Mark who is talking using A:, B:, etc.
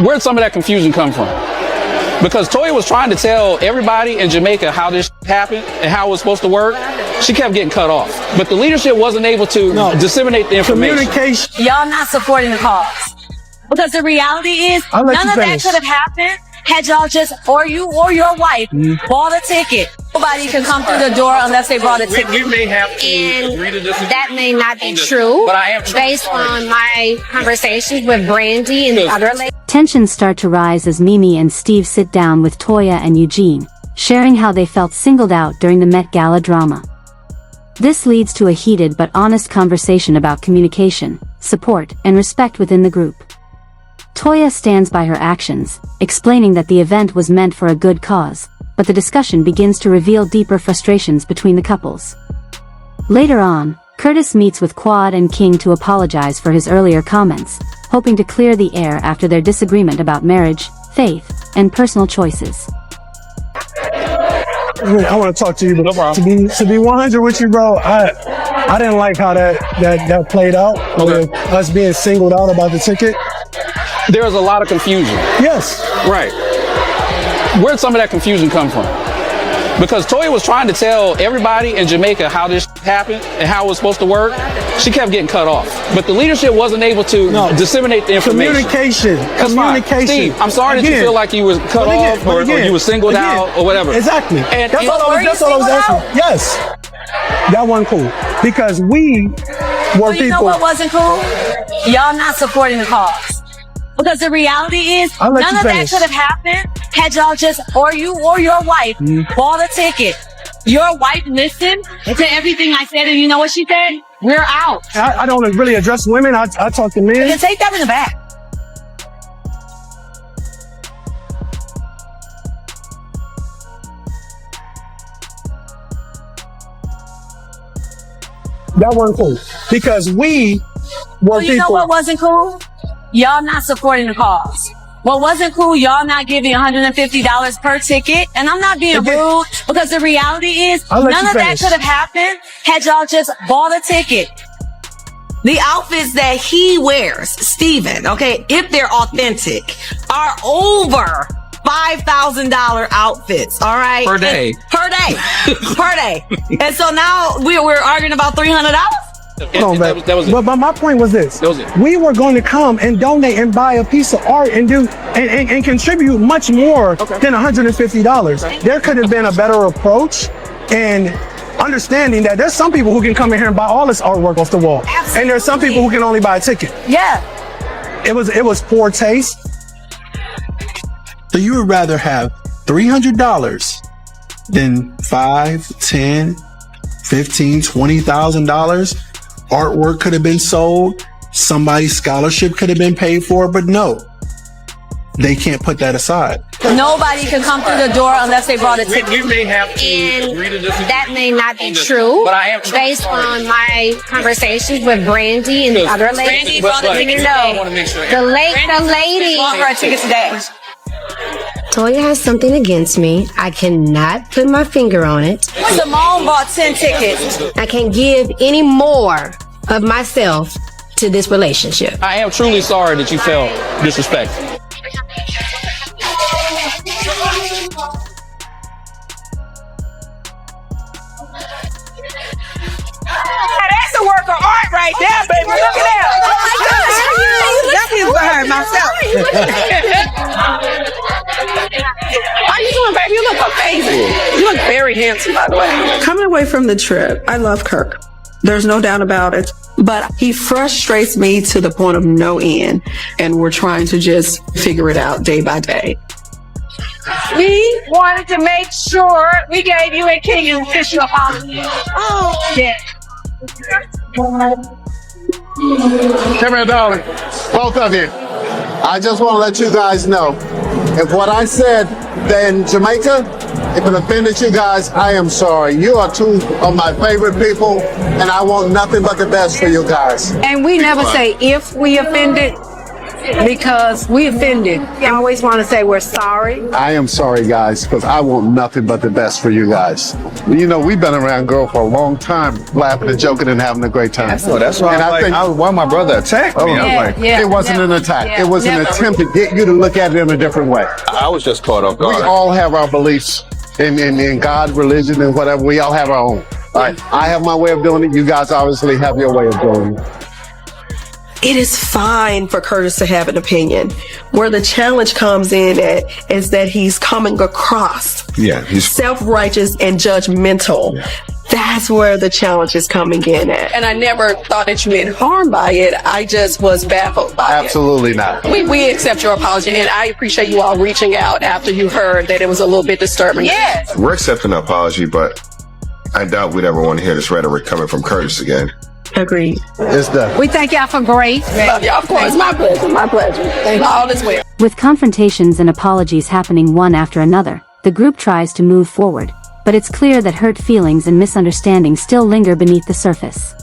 A: Where'd some of that confusion come from? Because Toya was trying to tell everybody in Jamaica how this happened and how it was supposed to work. She kept getting cut off. But the leadership wasn't able to disseminate the information.
B: Communication.
C: Y'all not supporting the cause. Because the reality is, none of that could have happened had y'all just, or you or your wife, bought a ticket. Nobody can come through the door unless they bought a ticket.
A: We may have to agree to disagree.
D: That may not be true,
A: but I am
D: based on my conversations with Brandy and the other ladies.
E: Tensions start to rise as Mimi and Steve sit down with Toya and Eugene, sharing how they felt singled out during the Met Gala drama. This leads to a heated but honest conversation about communication, support, and respect within the group. Toya stands by her actions, explaining that the event was meant for a good cause, but the discussion begins to reveal deeper frustrations between the couples. Later on, Curtis meets with Quad and King to apologize for his earlier comments, hoping to clear the air after their disagreement about marriage, faith, and personal choices.
B: I want to talk to you, but to be 100 with you, bro, I didn't like how that played out with us being singled out about the ticket.
A: There was a lot of confusion.
B: Yes.
A: Right. Where'd some of that confusion come from? Because Toya was trying to tell everybody in Jamaica how this happened and how it was supposed to work. She kept getting cut off. But the leadership wasn't able to disseminate the information.
B: Communication.
A: Steve, I'm sorry that you feel like you was cut off or you were singled out or whatever.
B: Exactly.
A: And
B: that's all I was asking. Yes. That wasn't cool. Because we were people.
C: You know what wasn't cool? Y'all not supporting the cause. Because the reality is, none of that could have happened had y'all just, or you or your wife, bought a ticket. Your wife listened to everything I said, and you know what she said? We're out.
B: I don't really address women. I talk to men.
C: Then take that in the back.
B: That wasn't cool. Because we were people.
C: You know what wasn't cool? Y'all not supporting the cause. What wasn't cool, y'all not giving $150 per ticket. And I'm not being rude, because the reality is, none of that could have happened had y'all just bought a ticket.
F: The outfits that he wears, Steven, okay, if they're authentic, are over $5,000 outfits, all right?
A: Per day.
F: Per day. And so now we're arguing about $300?
B: But my point was this. We were going to come and donate and buy a piece of art and do and contribute much more than $150. There could have been a better approach and understanding that there's some people who can come in here and buy all this artwork off the wall. Absolutely. And there's some people who can only buy a ticket.
C: Yeah.
B: It was poor taste.
G: So you would rather have $300 than $5, $10, $15, $20,000? Artwork could have been sold, somebody's scholarship could have been paid for, but no, they can't put that aside.
C: Nobody can come through the door unless they brought a ticket.
A: We may have to agree to disagree.
D: That may not be true,
A: but I am
D: based on my conversations with Brandy and the other ladies.
C: Brandy bought a ticket today.
D: The lady
C: bought her a ticket today.
H: Toya has something against me. I cannot put my finger on it.
C: Simone bought 10 tickets.
H: I can't give any more of myself to this relationship.
A: I am truly sorry that you felt disrespected.
F: That's a work of art right there, baby. Look at that. Oh my gosh. That is for her myself. How you doing, baby? You look amazing. You look very handsome, by the way.
I: Coming away from the trip, I love Kirk. There's no doubt about it. But he frustrates me to the point of no end. And we're trying to just figure it out day by day.
F: We wanted to make sure we gave you and King an official apology. Oh, yeah.
J: Come here, darling. Both of you. I just want to let you guys know, if what I said in Jamaica, if it offended you guys, I am sorry. You are two of my favorite people, and I want nothing but the best for you guys.
F: And we never say if we offended.
K: because we offended. I always want to say we're sorry.
J: I am sorry, guys, because I want nothing but the best for you guys. You know, we've been around girl for a long time, laughing and joking and having a great time.
L: So that's why why my brother attacked me.
J: It wasn't an attack. It was an attempt to get you to look at it in a different way.
L: I was just caught off guard.
J: We all have our beliefs in God, religion, and whatever. We all have our own. All right, I have my way of doing it. You guys obviously have your way of doing it.
I: It is fine for Curtis to have an opinion. Where the challenge comes in at is that he's coming across
L: he's
I: self-righteous and judgmental. That's where the challenge is coming in at. And I never thought that you meant harm by it. I just was baffled by
J: Absolutely not.
I: We accept your apology, and I appreciate you all reaching out after you heard that it was a little bit disturbing.
C: Yes.
L: We're accepting an apology, but I doubt we'd ever want to hear this rhetoric coming from Curtis again.
I: Agreed.
J: It's done.
K: We thank y'all for grace.
I: Love y'all. Of course, my pleasure. My pleasure. Thank you. All is well.
E: With confrontations and apologies happening one after another, the group tries to move forward, but it's clear that hurt feelings and misunderstandings still linger beneath the surface.